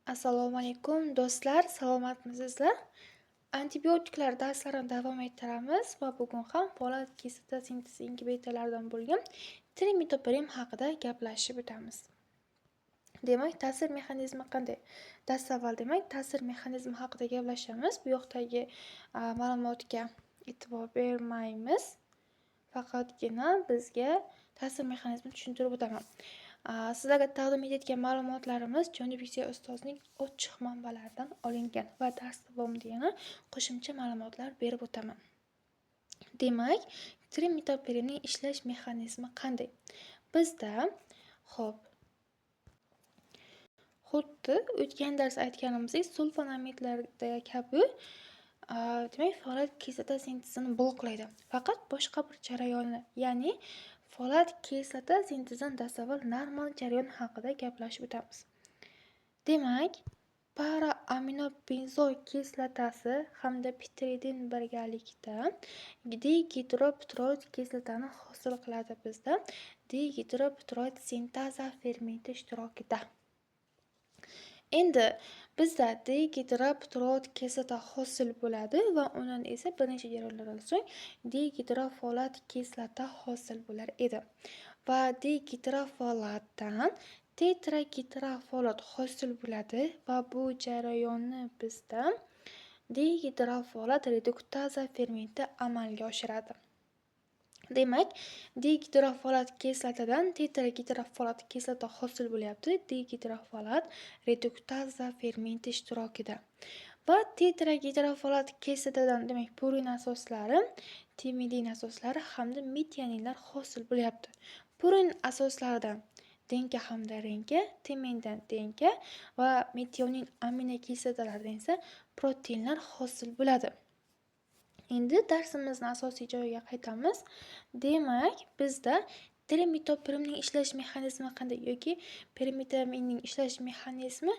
Assalomu alaykum do'stlar, salomatmisizlar? Antibiotiklar darslarini davom ettiramiz va bugun ham folat kislota sintezi ingibitorlaridan bo'lgan trimetoperim haqida gaplashib o'tamiz. Demak, ta'sir mexanizmi qanday? Dastavval ta'sir mexanizmi haqida gaplashamiz. Bu yoqdagi ma'lumotga e'tibor bermaymiz. Faqatgina bizga ta'sir mexanizmini tushuntirib o'taman. Sizlarga taqdim etayotgan ma'lumotlarimiz Jonib Yuksak ustozning ochiq manbalaridan olingan va dars davomida yana qo'shimcha ma'lumotlar berib o'taman. Demak, trimetoperimning ishlash mexanizmi qanday? Bizda xuddi o'tgan dars aytganimizdek, sulfonamidlarda kabi demak, folat kislota sintezini bloklaydi. Faqat boshqa bir jarayonni, ya'ni folat kislota sintezidan dastavval normal jarayon haqida gaplashib o'tamiz. Demak, para aminobenzoy kislotasi hamda pitridin birgalikda dihidropteroid kislotani hosil qiladi bizda dihidropteroid sintaza fermenti ishtirokida. Endi bizda dihidropteroid kislota hosil bo'ladi va undan esa bir necha jarayonlardan so'ng dihidrofolat kislota hosil bo'lar edi. Va dihidrofolatdan tetrahidrofolat hosil bo'ladi va bu jarayonni bizda dihidrofolat reduktaza fermenti amalga oshiradi. Demak, dihidrofolat kislotadan tetrahidrofolat kislota hosil bo'lyapti dihidrofolat reduktaza fermenti ishtirokida. Va tetrahidrofolat kislotadan demak purin asoslari, timidin asoslari hamda metioninlar hosil bo'lyapti. Purin asoslaridan denka hamda renka, timindan denka va metionin aminokislotalaridan esa proteinlar hosil bo'ladi. Endi darsimizni asosiy joyiga qaytamiz. Demak, bizda trimetoperimning ishlash mexanizmi qanday yoki perimetaminning ishlash mexanizmi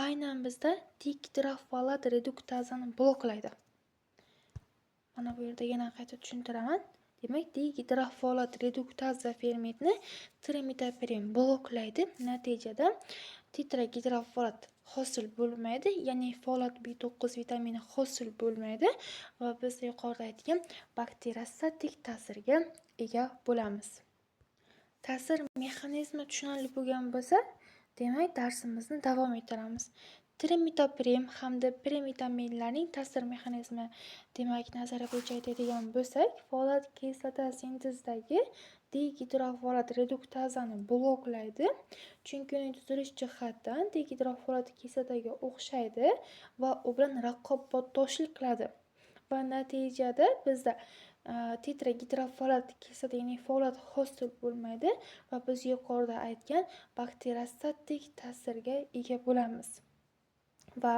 aynan bizda dihidrofolat reduktazani bloklaydi. Mana bu yerda yana qayta tushuntiraman. Demak, dihidrofolat reduktaza fermentni trimetoperim bloklaydi. Natijada tetrahidrofolat hosil bo'lmaydi, ya'ni folat B9 vitamini hosil bo'lmaydi va biz yuqorida aytgan bakteriostatik ta'sirga ega bo'lamiz. Ta'sir mexanizmi tushunarli bo'lgan bo'lsa, demak darsimizni davom ettiramiz. Trimetoperim hamda perimetaminlarning ta'sir mexanizmi, demak nazariya bo'yicha aytadigan bo'lsak, folat kislota sintezidagi dihidrofolat reduktazani bloklaydi, chunki uning tuzilish jihatidan dihidrofolat kislotaga o'xshaydi va u bilan raqobatdoshlik qiladi. Va natijada bizda tetrahidrofolat kislota, ya'ni folat hosil bo'lmaydi va biz yuqorida aytgan bakteriostatik ta'sirga ega bo'lamiz. Va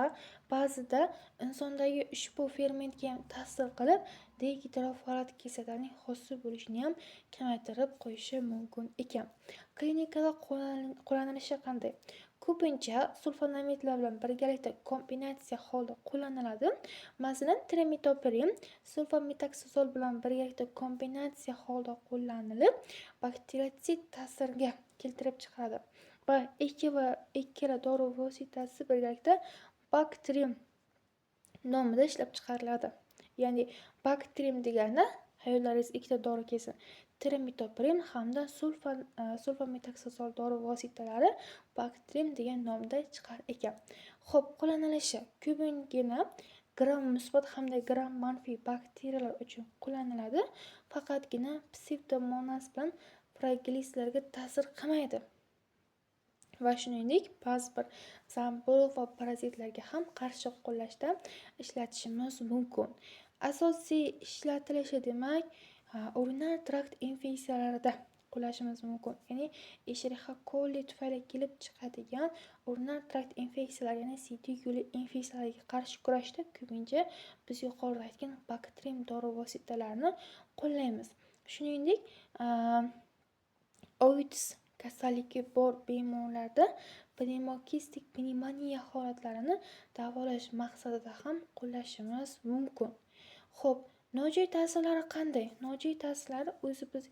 ba'zida insondagi ushbu fermentga ham ta'sir qilib, dihidrofolat kislotaning hosil bo'lishini ham kamaytirib qo'yishi mumkin ekan. Klinikada qo'llanilishi qanday? Ko'pincha sulfonamidlar bilan birgalikda kombinatsiya holda qo'llaniladi. Masalan, trimetoperim sulfametaksazol bilan birgalikda kombinatsiya holda qo'llanilib, bakteriotsid ta'sirga keltirib chiqaradi. Va ikkala dori vositasi birgalikda Bactrim nomida ishlab chiqariladi. Ya'ni Bactrim degani, xayollaringiz ikkita dori kelsin. Trimetoperim hamda sulfametaksazol dori vositalari Bactrim degan nomda chiqar ekan. Xo'p, qo'llanilishi ko'pingina gram musbat hamda gram manfiy bakteriyalar uchun qo'llaniladi. Faqatgina psevdomonas bilan fragilislarga ta'sir qilmaydi. Va shuningdek, ba'zi bir zamburug' va parazitlarga ham qarshi qo'llashda ishlatishimiz mumkin. Asosiy ishlatilishi demak, urinar trakt infeksiyalarida qo'llashimiz mumkin. Ya'ni Escherichia coli tufayli kelib chiqadigan urinar trakt infeksiyalari, ya'ni siydik yo'li infeksiyalariga qarshi kurashda ko'pincha biz yuqorida aytgan Bactrim dori vositalarini qo'llaymiz. Shuningdek, oitis kasalligi bor bemorlarda pneumokistik pnevmoniya holatlarini davolash maqsadida ham qo'llashimiz mumkin. Xo'p, nojo'ya ta'sirlari qanday? Nojo'ya ta'sirlari o'zi biz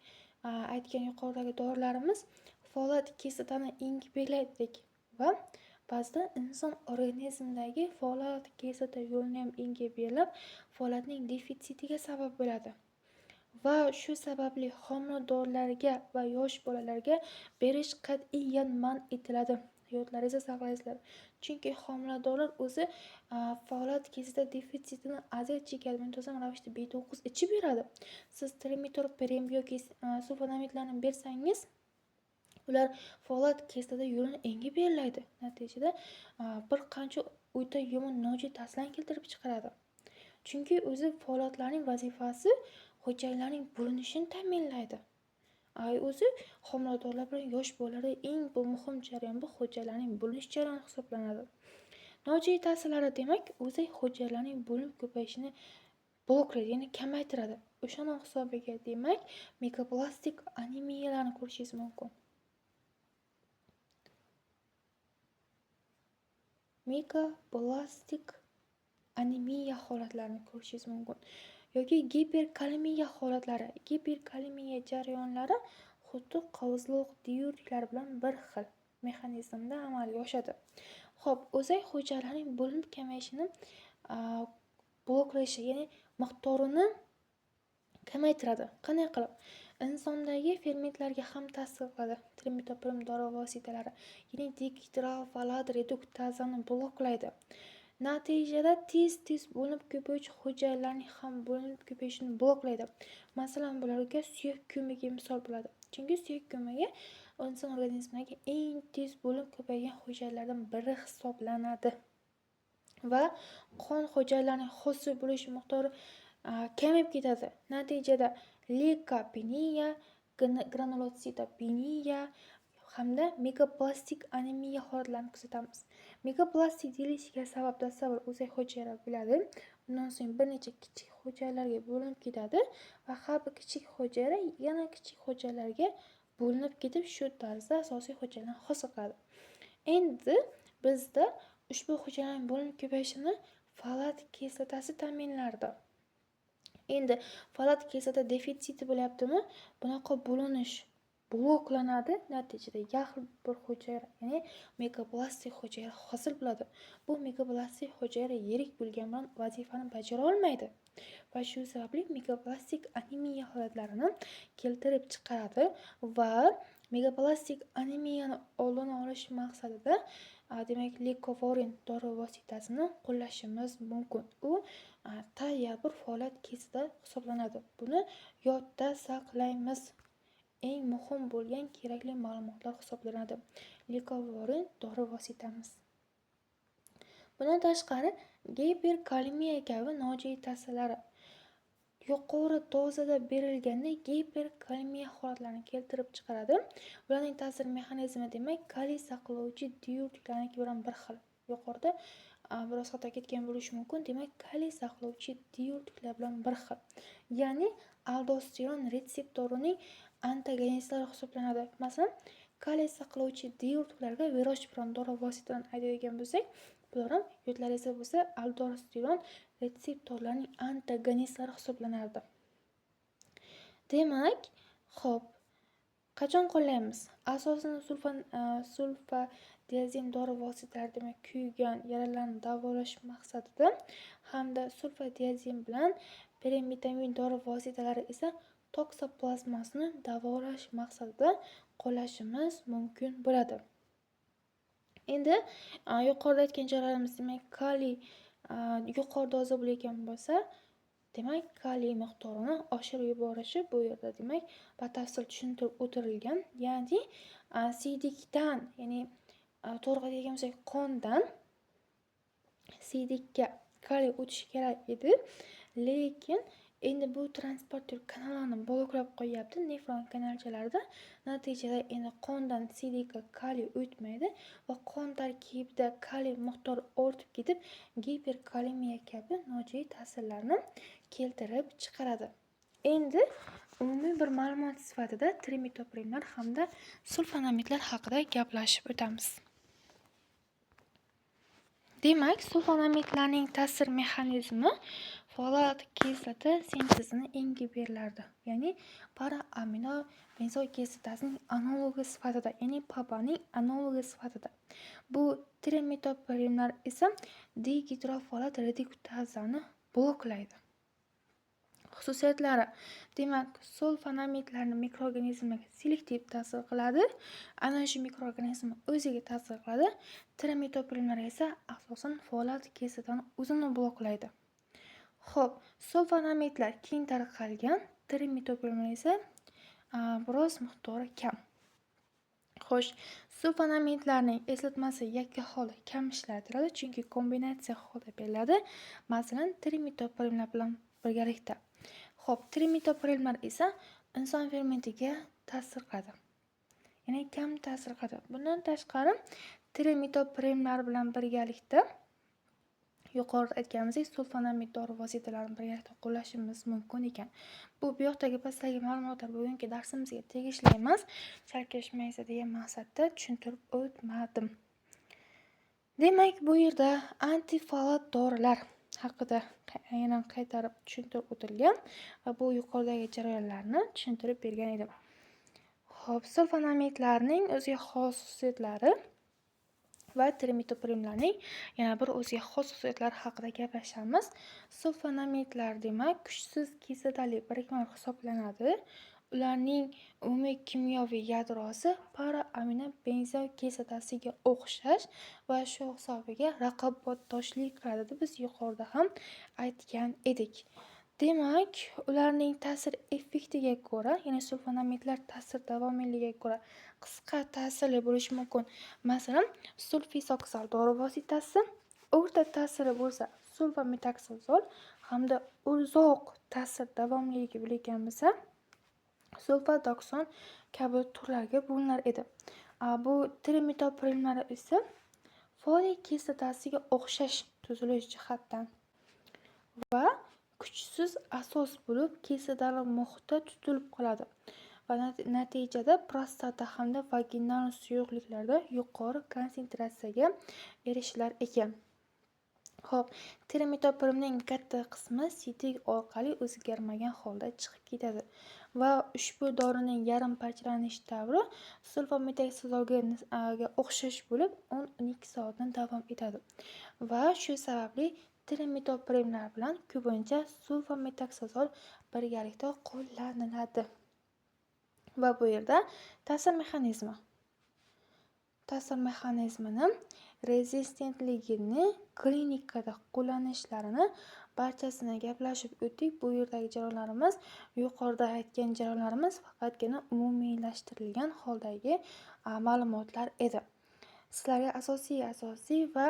aytgan yuqoridagi dorilarimiz folat kislotani ingibilaydi va Ba'zida inson organizmidagi folat kislota yo'lini ham enga belgilab, folatning defitsitiga sabab bo'ladi. Va shu sababli homiladorlarga va yosh bolalarga berish qat'iyan man etiladi. Yodlaringizda saqlaysizlar. Chunki homiladorlar o'zi folat kislota defitsitini aziyat chekadi. Muntazam ravishda B9 ichib yuradi. Siz Trimetor Prem yoki sulfonamidlarni bersangiz, ular folat kislota yo'lini enga belgilaydi. Natijada bir qancha o'ta yomon nojo'ya ta'sirlarni keltirib chiqaradi. Chunki o'zi folatlarning vazifasi hujayralarning bo'linishini ta'minlaydi. O'zi homiladorlar bilan yosh bolalarda eng muhim jarayon bu hujayralarning bo'linish jarayoni hisoblanadi. Nojo'ya ta'sirlari demak, o'zi hujayralarning bo'linib ko'payishini bloklaydi, ya'ni kamaytiradi. O'shaning hisobiga demak, mikroplastik anemiyalarni ko'rishingiz mumkin. Mikroplastik anemiya holatlarini ko'rishingiz mumkin. Yoki giperkalemiya holatlari. Giperkalemiya jarayonlari xuddi qovizliq diuretiklar bilan bir xil mexanizmda amalga oshadi. Xo'p, o'zak hujayralarning bo'linib kamayishini bloklashi, ya'ni miqdorini kamaytiradi. Qanday qilib? Insondagi fermentlarga ham ta'sir qiladi. Trimetoprim dori vositalari, ya'ni dihidrofolat reduktazani bloklaydi. Natijada tez bo'linib ko'payuvchi hujayralarning ham bo'linib ko'payishini bloklaydi. Masalan, bularga suyak ko'magi misol bo'ladi. Chunki suyak ko'magi inson organizmidagi eng tez bo'lib ko'paygan hujayralardan biri hisoblanadi. Va qon hujayralarining hosil bo'lish miqdori kamayib ketadi. Natijada leykopeniya, granulositopeniya hamda mikroplastik anemiya holatlarini kuzatamiz. Mikroplastik deyilishiga sabab tasavvur o'zak hujayra bo'ladi. Undan so'ng bir necha kichik hujayralarga bo'linib ketadi va har bir kichik hujayra yana kichik hujayralarga bo'linib ketib, shu tarzda asosiy hujayralarni hosil qiladi. Endi bizda ushbu hujayralarning bo'linib ko'payishini folat kislotasi ta'minlardi. Endi folat kislota defitsiti bo'lyaptimi? Bunaqa bo'linish bloklanadi. Natijada yaxlit bir hujayra, ya'ni mikroplastik hujayra hosil bo'ladi. Bu mikroplastik hujayra yirik bo'lgani bilan vazifani bajara olmaydi va shu sababli mikroplastik anemiya holatlarini keltirib chiqaradi va mikroplastik anemiyani oldini olish maqsadida demak leukovorin dori vositasini qo'llashimiz mumkin. U tayyor bir folat kislota hisoblanadi. Buni yodda saqlaymiz. Eng muhim bo'lgan kerakli ma'lumotlar hisoblanadi. Leukovorin dori vositamiz. Bundan tashqari giperkalemiya kabi nojo'ya ta'sirlari yuqori dozada berilganda giperkalemiya holatlarini keltirib chiqaradi. Ularning ta'sir mexanizmi demak kaliy saqlovchi diuretiklarniki bilan bir xil. Yuqorida biroz xato ketgan bo'lishi mumkin. Demak, kaliy saqlovchi diuretiklar bilan bir xil. Ya'ni aldosteron retseptorining antagonistlari hisoblanadi. Masalan, kaliy saqlovchi diuretiklarga virochpron dori vositalarini aytadigan bo'lsak, bular ham yodlaringizda bo'lsa, aldosteron retseptorlarning antagonistlari hisoblanadi. Demak, xo'p, qachon qo'llaymiz? Asosan sulfadiazin dori vositalari demak kuygan yaralarni davolash maqsadida hamda sulfadiazin bilan permetamin dori vositalari esa toksoplazmasini davolash maqsadida qo'llashimiz mumkin bo'ladi. Endi yuqorida aytgan joylarimiz demak kaliy yuqori doza bo'layotgan bo'lsa, demak kaliy miqdorini oshirib yuborishi bu yerda demak batafsil tushuntirib o'tirilgan. Ya'ni siydikdan, ya'ni to'g'ri aytgan bo'lsak qondan siydikka kaliy o'tishi kerak edi, lekin endi bu transporter kanalini bloklab qo'yapti nefron kanalchalarida. Natijada endi qondan siydikka kaliy o'tmaydi va qon tarkibida kaliy miqdori ortib ketib, giperkalemiya kabi nojo'ya ta'sirlarni keltirib chiqaradi. Endi umumiy bir ma'lumot sifatida trimetoprimlar hamda sulfonamidlar haqida gaplashib o'tamiz. Demak, sulfonamidlarning ta'sir mexanizmi folat kislota sintezini ingiberlardi. Ya'ni para-amino benzoik kislotasining analogi sifatida, ya'ni PAPAning analogi sifatida. Bu trimetoprimlar esa dihidrofolat reduktazani bloklaydi. Xususiyatlari: demak, sulfonamidlarni mikroorganizmlarga selektiv ta'sir qiladi. Ana shu mikroorganizm o'ziga ta'sir qiladi. Trimetoprimlar esa asosan folat kislotani o'zini bloklaydi. Xo'p, sulfonamidlar keng tarqalgan, trimetoprimlar esa biroz miqdori kam. Xo'sh, sulfonamidlarning eslatmasi yakka holda kam ishlatiladi, chunki kombinatsiya holda beriladi. Masalan, trimetoprimlar bilan birgalikda. Xo'p, trimetoprimlar esa inson fermentiga ta'sir qiladi. Ya'ni kam ta'sir qiladi. Bundan tashqari, trimetoprimlar bilan birgalikda yuqorida aytganimizdek sulfonamid dori vositalarini birgalikda qo'llashimiz mumkin ekan. Bu yoqdagi pastdagi ma'lumotlar bugungi darsimizga tegishli emas. Chalkashmaysa degan maqsadda tushuntirib o'tmadim. Demak, bu yerda antifolat dorilar haqida yana qaytarib tushuntirib o'tilgan va bu yuqoridagi jarayonlarni tushuntirib bergan edim. Xo'p, sulfonamidlarning o'ziga xos xususiyatlari va trimetoprimlarning yana bir o'ziga xos xususiyatlari haqida gaplashamiz. Sulfonamidlar demak kuchsiz kislotali birikmalar hisoblanadi. Ularning umumiy kimyoviy yadrosi para-amino benzoik kislotasiga o'xshash va shu hisobiga raqobatdoshlik qiladi deb biz yuqorida ham aytgan edik. Demak, ularning ta'sir effektiga ko'ra, ya'ni sulfonamidlar ta'sir davomiyligiga ko'ra qisqa ta'sirli bo'lishi mumkin. Masalan, sulfisoksal dori vositasi, o'rta ta'siri bo'lsa sulfametaksazol hamda uzoq ta'sir davomliligi bo'lgan bo'lsa sulfadokson kabi turlarga bo'linar edi. Bu trimetoprimlar esa folik kislotasiga o'xshash tuzilish jihatdan va kuchsiz asos bo'lib kislotali muhitda tutilib qoladi va natijada prostata hamda vaginal suyuqliklarda yuqori konsentratsiyaga erishirlar ekan. Xo'p, trimetoprimning katta qismi sidik orqali o'zgarmagan holda chiqib ketadi va ushbu dorining yarim parchalanish davri sulfametaksazolga o'xshash bo'lib 10-12 soatdan davom etadi va shu sababli trimetoprimlar bilan ko'pincha sulfametaksazol birgalikda qo'llaniladi. Va bu yerda ta'sir mexanizmini rezistentligini klinikada qo'llanishlarini barchasini gaplashib o'tdik. Bu yerdagi jarayonlarimiz yuqorida aytgan jarayonlarimiz faqatgina umumiylashtirilgan holdagi ma'lumotlar edi. Sizlarga asosiy va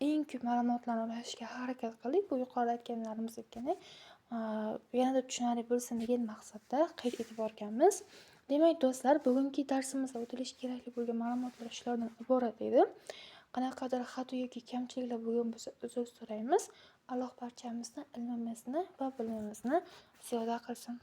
eng ko'p ma'lumotlarni ulashishga harakat qildik. Bu yuqorida aytganlarimiz yanada tushunarli bo'lsin degan maqsadda qayd etib borganmiz. Demak, do'stlar, bugungi darsimizda o'tilishi kerak bo'lgan ma'lumotlar shulardan iborat edi. Qanaqadir xato yoki kamchiliklar bo'lgan bo'lsa uzr so'raymiz. Alloh barchamizni ilmimizni va bilimimizni ziyoda qilsin.